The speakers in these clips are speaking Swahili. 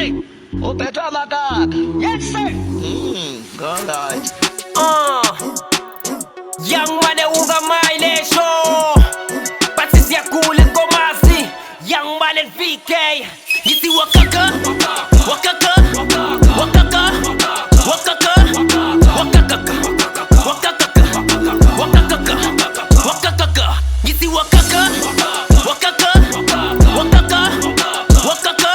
Uphethwe amakaka. Yes sir. Alright. Young man uga mine show. Patisi ya kule ngomasi. Young man and VK. Yisi wakaka. Wakaka. Wakaka. Wakaka. Wakaka. Wakaka. Wakaka. Wakaka. Yisi wakaka. Wakaka. Wakaka. Wakaka.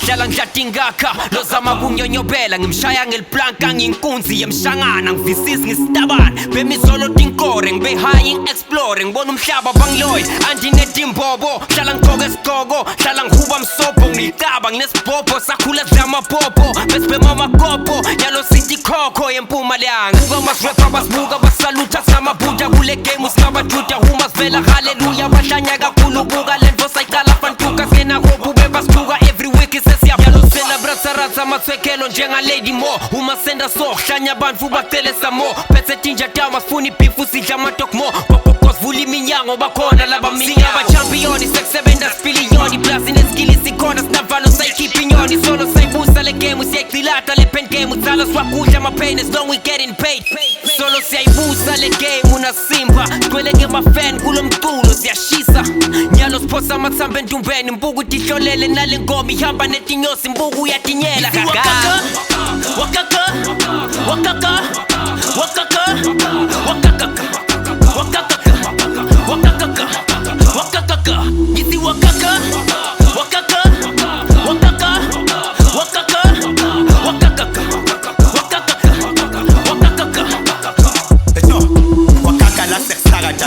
Hlala ngidlatingakha lozama kunyonyobela ngimshaya ngeliplanka nginkunzi yemshangana ngivisisi ngistabana bemizolo tinkore ngibe high explore ngibona umhlaba bangiloy andinetimbobo hlala ngigqoke isigqoko hlala ngihuba msobho ngicaba nginesibhobho sakhula zamapopo besibhema amakopo yalo city khokho yempumalanga buka amasrapper basibuka basalutha sinamabhuda kule game singabajuda huma sivela haleluya bahlanya kakhulu buka lento sayiqala fantuka sena hope bebasibuka every week yalo senda brasaratsa matswekelo njenga Lady Mo uma senda so hlanya abantu bacele samo phethe tinja tama sifuni beef sidla amatokmo kokos vula iminyango bakhona laba minga aba champion sekusebenda spiliyoni plus ineskills sikhona sinavalo sayikhipha inyoni solo sayibusa le game siyayicilata le pen game utsala swakudla ama pain as long we getting paid solo siyayibusa le game unasimba kweleke ma fan kulomculo siyashisa nyalo spotsa matsambe ndumbeni mbuku tihlolele nale ngoma ihamba netinyosi mbuku yatinyela gaga wakaka wakaka wakaka wakaka wakaka wakaka wakaka yisi wakaka wakaka wakaka wakaka wakaka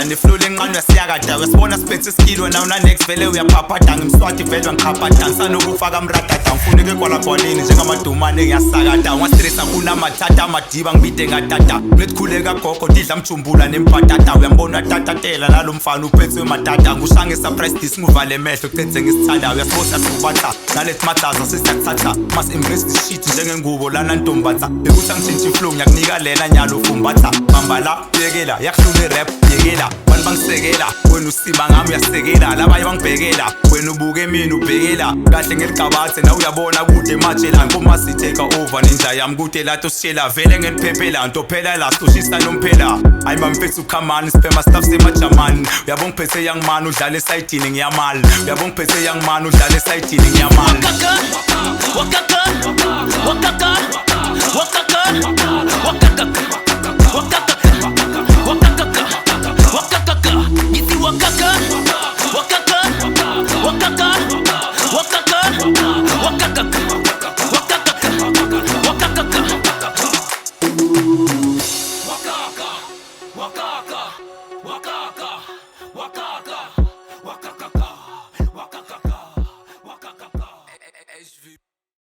Niflule ngqondo siyakada wesibona siphethe iskilo na una next vele uyaphaphatha ngimswathi vele ngikhaphatha sanokufaka mratata ngifuneke kwalakhonini njengamadumane ngiyasakada ngistressa kunamathatha amadiba ngibide ngatata ngikhuleka gogo tidla mjumbula nempatata uyambona tatatela nalomfana uphethwe matata ngushange surprise this nguvale emehlo kucenze ngisithanda uyasibosa sibatha nalethi mataza sisiyathatha mas embrace this shit njengengubo lana ntombatha bekuthi angitshintshe flow ngiyakunika lela nyalo ufumbatha bamba la yekela yakuhlule rap yekela wena bangisekela wena usima ngami uyasekela labanye bangibhekela wena ubuke mina ubhekela kahle ngeligabathe na uyabona kude matshela ngoma si take over ninja yami kude lato sishela vele ngeniphephela nto phela la sushisa nomphela ayi mamfethu come on spema stuff semajamani uyabona ngiphethe young man udlala esayidini ngiyamali uyabona ngiphethe young man udlala esayidini ngiyamali wakaka wakaka wakaka wakaka wakaka wakaka